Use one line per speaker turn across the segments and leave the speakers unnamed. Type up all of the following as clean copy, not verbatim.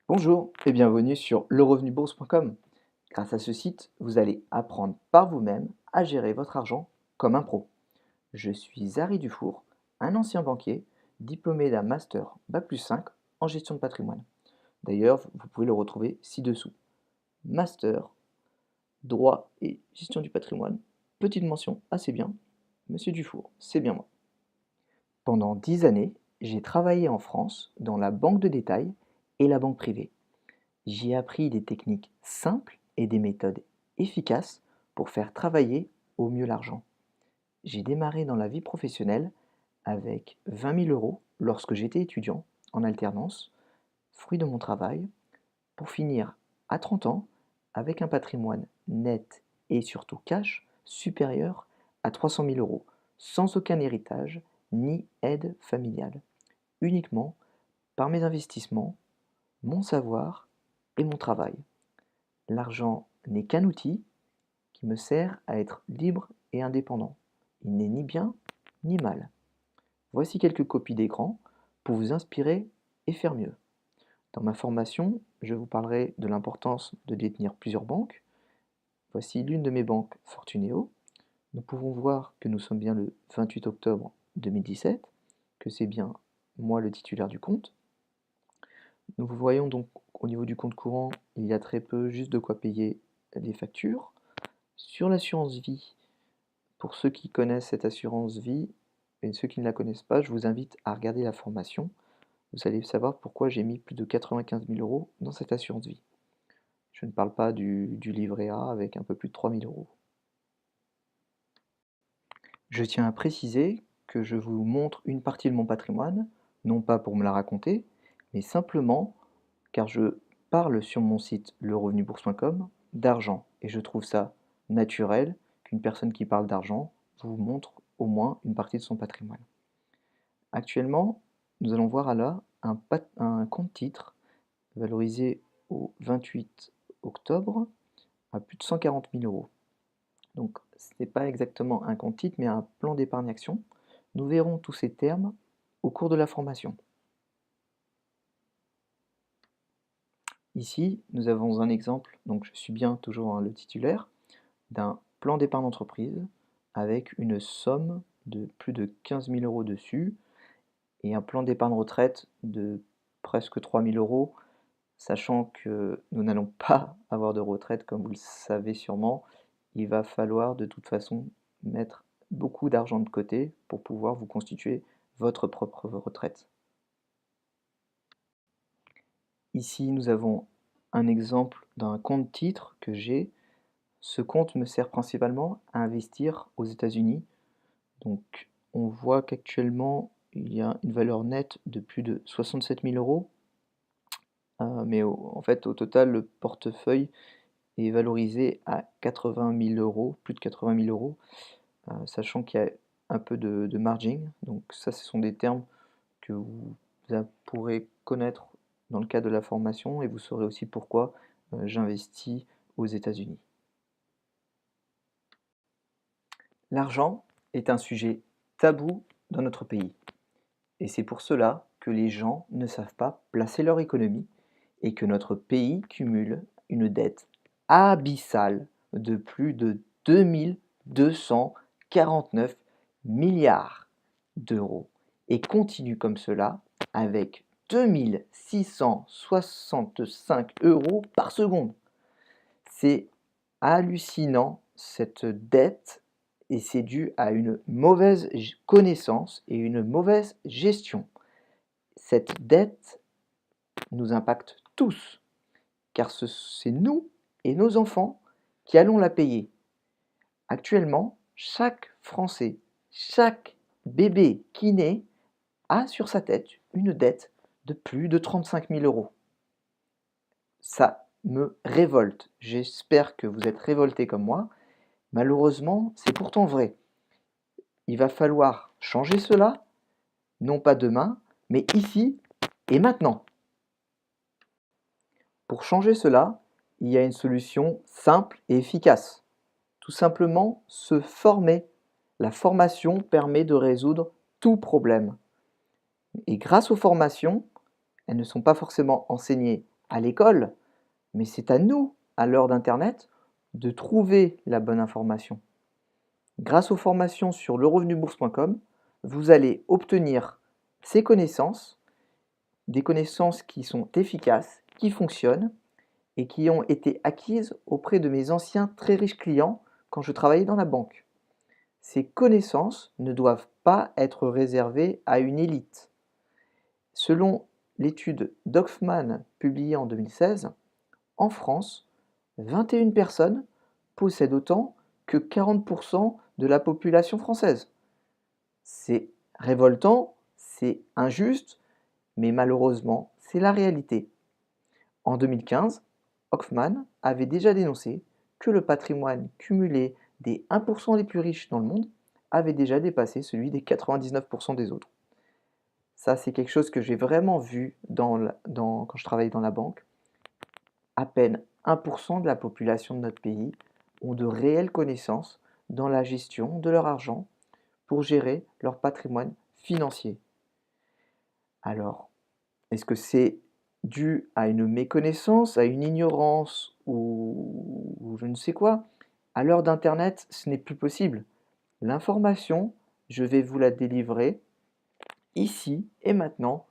Bonjour et bienvenue sur lerevenubourse.com. Grâce à ce site, vous allez apprendre par vous-même à gérer votre argent comme un pro. Je suis Harry Dufour, un ancien banquier, diplômé d'un master Bac+5 en gestion de patrimoine. D'ailleurs, vous pouvez le retrouver ci-dessous. Master, droit et gestion du patrimoine. Petite mention assez bien. Monsieur Dufour, c'est bien moi. Pendant 10 années, j'ai travaillé en France dans la banque de détail et la banque privée. J'y ai appris des techniques simples et des méthodes efficaces pour faire travailler au mieux l'argent. J'ai démarré dans la vie professionnelle avec 20 000 euros lorsque j'étais étudiant en alternance, fruit de mon travail, pour finir à 30 ans avec un patrimoine net et surtout cash supérieur à 300 000 euros, sans aucun héritage ni aide familiale, uniquement par mes investissements, mon savoir et mon travail. L'argent n'est qu'un outil qui me sert à être libre et indépendant. Il n'est ni bien ni mal. Voici quelques copies d'écran pour vous inspirer et faire mieux. Dans ma formation, je vous parlerai de l'importance de détenir plusieurs banques. Voici l'une de mes banques, Fortuneo. Nous pouvons voir que nous sommes bien le 28 octobre 2017, que c'est bien moi le titulaire du compte. Nous voyons donc au niveau du compte courant, il y a très peu, juste de quoi payer les factures. Sur l'assurance vie, pour ceux qui connaissent cette assurance vie et ceux qui ne la connaissent pas, je vous invite à regarder la formation. Vous allez savoir pourquoi j'ai mis plus de 95 000 euros dans cette assurance vie. Je ne parle pas du livret A avec un peu plus de 3 000 euros. Je tiens à préciser que je vous montre une partie de mon patrimoine, non pas pour me la raconter, mais simplement car je parle sur mon site lerevenubourse.com d'argent et je trouve ça naturel qu'une personne qui parle d'argent vous montre au moins une partie de son patrimoine. Actuellement, nous allons voir là un compte titre valorisé au 28 octobre à plus de 140 000 euros. Donc ce n'est pas exactement un compte titre mais un plan d'épargne action. Nous verrons tous ces termes au cours de la formation. Ici, nous avons un exemple, donc je suis bien toujours le titulaire, d'un plan d'épargne entreprise avec une somme de plus de 15 000 euros dessus et un plan d'épargne retraite de presque 3 000 euros, sachant que nous n'allons pas avoir de retraite comme vous le savez sûrement. Il va falloir de toute façon mettre beaucoup d'argent de côté pour pouvoir vous constituer votre propre retraite. Ici, nous avons un exemple d'un compte titre que j'ai. Ce compte me sert principalement à investir aux États-Unis. Donc, on voit qu'actuellement, il y a une valeur nette de plus de 67 000 euros. Mais en fait, au total, le portefeuille est valorisé à 80 000 euros, plus de 80 000 euros, sachant qu'il y a un peu de margin. Donc, ça, ce sont des termes que vous pourrez connaître dans le cadre de la formation et vous saurez aussi pourquoi j'investis aux États-Unis. L'argent est un sujet tabou dans notre pays et c'est pour cela que les gens ne savent pas placer leur économie et que notre pays cumule une dette abyssale de plus de 2249 milliards d'euros et continue comme cela avec 2665 euros par seconde. C'est hallucinant cette dette et c'est dû à une mauvaise connaissance et une mauvaise gestion. Cette dette nous impacte tous car c'est nous et nos enfants qui allons la payer. Actuellement, chaque Français, chaque bébé qui naît a sur sa tête une dette de plus de 35 000 euros. Ça me révolte. J'espère que vous êtes révoltés comme moi. Malheureusement, c'est pourtant vrai. Il va falloir changer cela, non pas demain, mais ici et maintenant. Pour changer cela, il y a une solution simple et efficace. Tout simplement se former. La formation permet de résoudre tout problème. Et grâce aux formations, elles ne sont pas forcément enseignées à l'école, mais c'est à nous, à l'heure d'Internet, de trouver la bonne information. Grâce aux formations sur lerevenubourse.com, vous allez obtenir ces connaissances, des connaissances qui sont efficaces, qui fonctionnent et qui ont été acquises auprès de mes anciens très riches clients quand je travaillais dans la banque. Ces connaissances ne doivent pas être réservées à une élite. Selon l'étude d'Hoffman publiée en 2016, en France, 21 personnes possèdent autant que 40% de la population française. C'est révoltant, c'est injuste, mais malheureusement, c'est la réalité. En 2015, Hoffman avait déjà dénoncé que le patrimoine cumulé des 1% les plus riches dans le monde avait déjà dépassé celui des 99% des autres. Ça, c'est quelque chose que j'ai vraiment vu quand je travaillais dans la banque. À peine 1% de la population de notre pays ont de réelles connaissances dans la gestion de leur argent pour gérer leur patrimoine financier. Alors, est-ce que c'est dû à une méconnaissance, à une ignorance ou je ne sais quoi? À l'heure d'Internet, ce n'est plus possible. L'information, je vais vous la délivrer ici et maintenant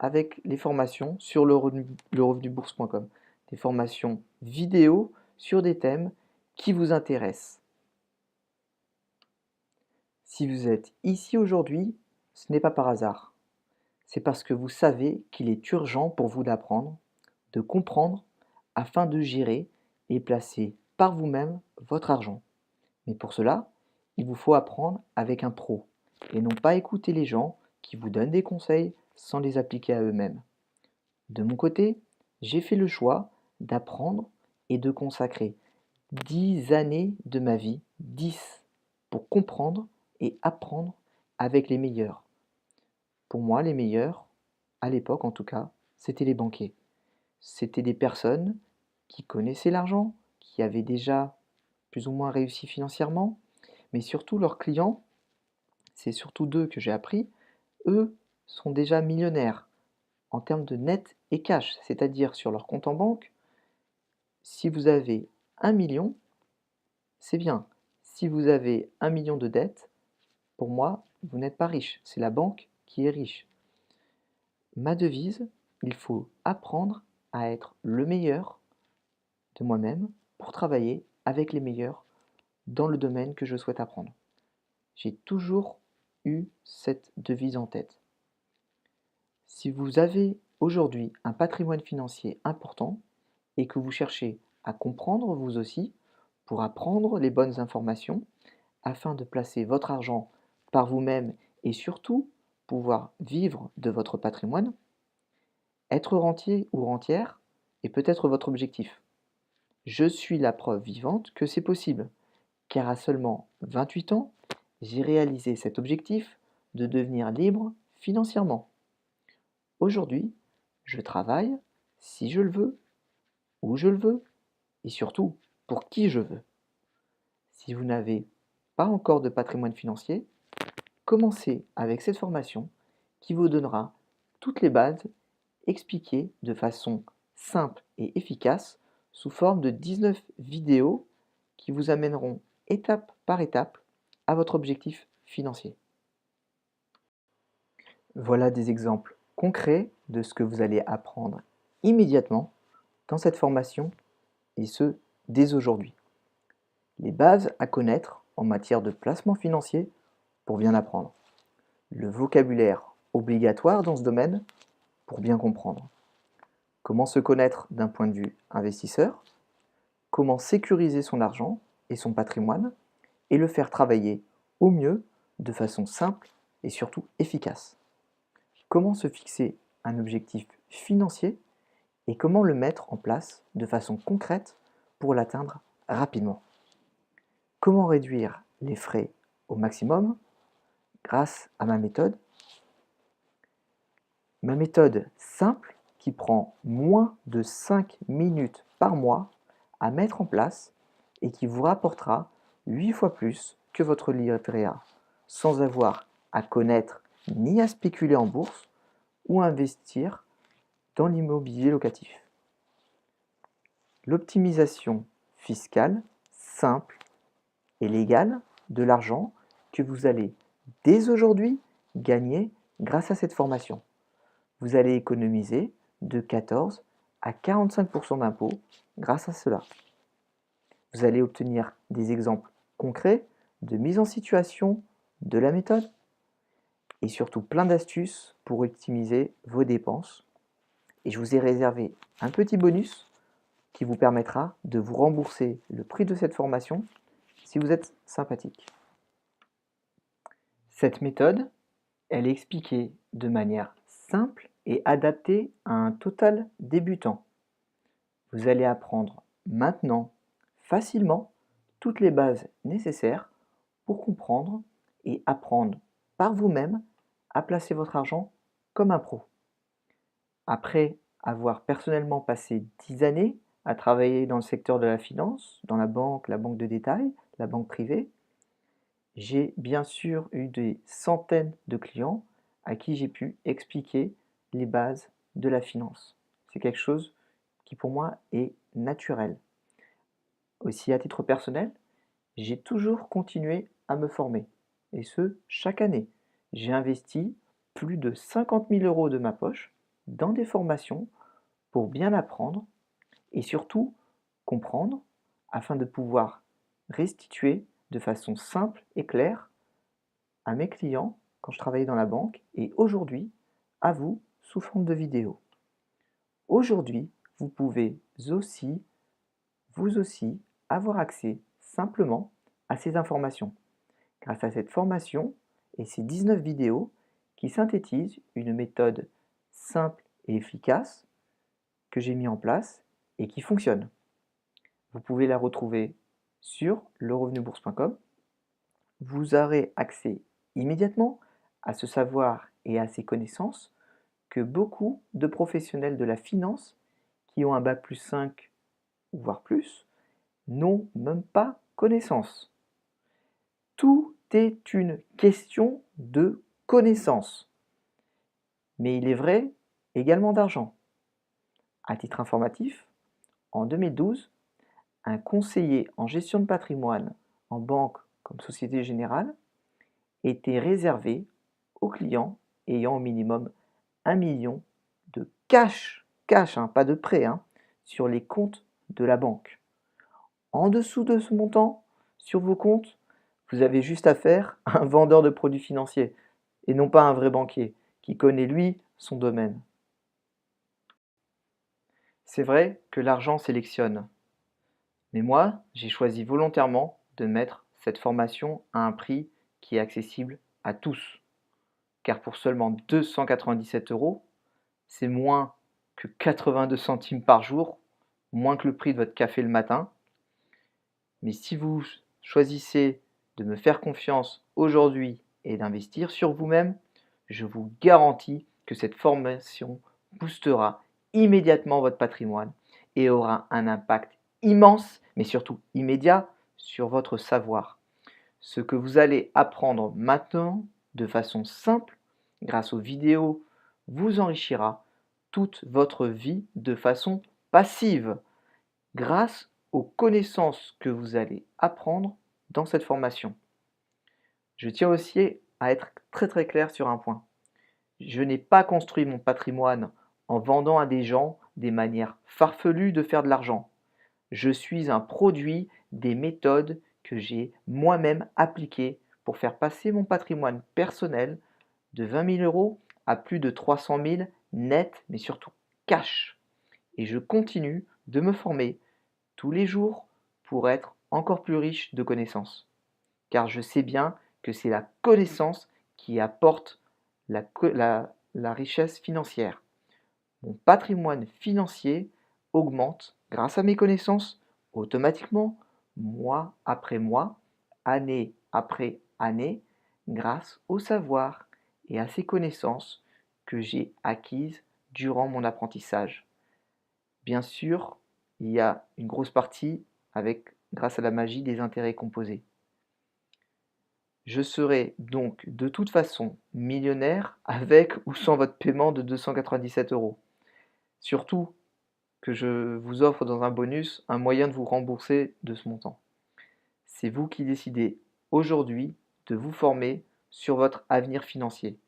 avec les formations sur lerevenubourse.com. Des formations vidéo sur des thèmes qui vous intéressent. Si vous êtes ici aujourd'hui, ce n'est pas par hasard. C'est parce que vous savez qu'il est urgent pour vous d'apprendre, de comprendre, afin de gérer et placer par vous-même votre argent. Mais pour cela, il vous faut apprendre avec un pro et non pas écouter les gens qui vous donnent des conseils sans les appliquer à eux-mêmes. De mon côté, j'ai fait le choix d'apprendre et de consacrer 10 années de ma vie, 10, pour comprendre et apprendre avec les meilleurs. Pour moi, les meilleurs, à l'époque en tout cas, c'était les banquiers. C'était des personnes qui connaissaient l'argent, qui avaient déjà plus ou moins réussi financièrement, mais surtout leurs clients, c'est surtout d'eux que j'ai appris, eux sont déjà millionnaires en termes de net et cash, c'est-à-dire sur leur compte en banque. Si vous avez 1 million, c'est bien. Si vous avez 1 million de dettes, pour moi, vous n'êtes pas riche, c'est la banque qui est riche. Ma devise, il faut apprendre à être le meilleur de moi-même pour travailler avec les meilleurs dans le domaine que je souhaite apprendre. J'ai toujours eu cette devise en tête. Si vous avez aujourd'hui un patrimoine financier important et que vous cherchez à comprendre vous aussi pour apprendre les bonnes informations afin de placer votre argent par vous-même et surtout pouvoir vivre de votre patrimoine, être rentier ou rentière est peut-être votre objectif. Je suis la preuve vivante que c'est possible, car à seulement 28 ans, j'ai réalisé cet objectif de devenir libre financièrement. Aujourd'hui, je travaille si je le veux, où je le veux, et surtout pour qui je veux. Si vous n'avez pas encore de patrimoine financier, commencez avec cette formation qui vous donnera toutes les bases expliquées de façon simple et efficace sous forme de 19 vidéos qui vous amèneront étape par étape à votre objectif financier. Voilà des exemples concrets de ce que vous allez apprendre immédiatement dans cette formation et ce, dès aujourd'hui. Les bases à connaître en matière de placement financier pour bien apprendre. Le vocabulaire obligatoire dans ce domaine pour bien comprendre. Comment se connaître d'un point de vue investisseur, comment sécuriser son argent et son patrimoine et le faire travailler au mieux de façon simple et surtout efficace. Comment se fixer un objectif financier et comment le mettre en place de façon concrète pour l'atteindre rapidement. Comment réduire les frais au maximum grâce à ma méthode. Ma méthode simple qui prend moins de 5 minutes par mois à mettre en place et qui vous rapportera 8 fois plus que votre livret A, sans avoir à connaître ni à spéculer en bourse ou à investir dans l'immobilier locatif. l'optimisation fiscale simple et légale de l'argent que vous allez dès aujourd'hui gagner grâce à cette formation. Vous allez économiser de 14 à 45% d'impôts grâce à cela. Vous allez obtenir des exemples concrets de mise en situation de la méthode et surtout plein d'astuces pour optimiser vos dépenses. Et je vous ai réservé un petit bonus qui vous permettra de vous rembourser le prix de cette formation si vous êtes sympathique. Cette méthode, elle est expliquée de manière simple et adaptée à un total débutant. Vous allez apprendre maintenant facilement toutes les bases nécessaires pour comprendre et apprendre par vous-même à placer votre argent comme un pro. Après avoir personnellement passé 10 années à travailler dans le secteur de la finance, dans la banque de détail, la banque privée, j'ai bien sûr eu des centaines de clients à qui j'ai pu expliquer les bases de la finance. C'est quelque chose qui pour moi est naturel. Aussi à titre personnel, j'ai toujours continué à me former, et ce, chaque année. J'ai investi plus de 50 000 euros de ma poche dans des formations pour bien apprendre et surtout comprendre afin de pouvoir restituer de façon simple et claire à mes clients quand je travaillais dans la banque et aujourd'hui à vous sous forme de vidéo. Aujourd'hui, vous pouvez aussi, vous aussi, avoir accès simplement à ces informations grâce à cette formation et ces 19 vidéos qui synthétisent une méthode simple et efficace que j'ai mis en place et qui fonctionne. Vous pouvez la retrouver sur lerevenusbourse.com. Vous aurez accès immédiatement à ce savoir et à ces connaissances que beaucoup de professionnels de la finance qui ont un bac+5 voire plus n'ont même pas connaissance. Tout est une question de connaissance. Mais il est vrai également d'argent. À titre informatif, en 2012, un conseiller en gestion de patrimoine en banque comme Société Générale était réservé aux clients ayant au minimum 1 million de cash, pas de prêt, sur les comptes de la banque. En dessous de ce montant, sur vos comptes, vous avez juste affaire à un vendeur de produits financiers et non pas un vrai banquier qui connaît lui son domaine. C'est vrai que l'argent sélectionne, mais moi j'ai choisi volontairement de mettre cette formation à un prix qui est accessible à tous, car pour seulement 297 euros, c'est moins que 82 centimes par jour, moins que le prix de votre café le matin. Mais si vous choisissez de me faire confiance aujourd'hui et d'investir sur vous-même, je vous garantis que cette formation boostera immédiatement votre patrimoine et aura un impact immense, mais surtout immédiat, sur votre savoir. Ce que vous allez apprendre maintenant de façon simple, grâce aux vidéos, vous enrichira toute votre vie de façon passive, grâce aux connaissances que vous allez apprendre dans cette formation. Je tiens aussi à être très clair sur un point. Je n'ai pas construit mon patrimoine en vendant à des gens des manières farfelues de faire de l'argent. Je suis un produit des méthodes que j'ai moi-même appliquées pour faire passer mon patrimoine personnel de 20 000 euros à plus de 300 000 net, mais surtout cash. Et je continue de me former tous les jours pour être encore plus riche de connaissances. Car je sais bien que c'est la connaissance qui apporte la richesse financière. Mon patrimoine financier augmente grâce à mes connaissances automatiquement, mois après mois, année après année, grâce au savoir et à ces connaissances que j'ai acquises durant mon apprentissage. Bien sûr, il y a une grosse partie grâce à la magie des intérêts composés. Je serai donc de toute façon millionnaire avec ou sans votre paiement de 297 euros. Surtout, que je vous offre dans un bonus un moyen de vous rembourser de ce montant. C'est vous qui décidez aujourd'hui de vous former sur votre avenir financier.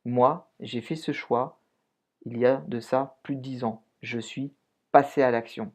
Moi, j'ai fait ce choix il y a de ça plus de 10 ans. Je suis passé à l'action.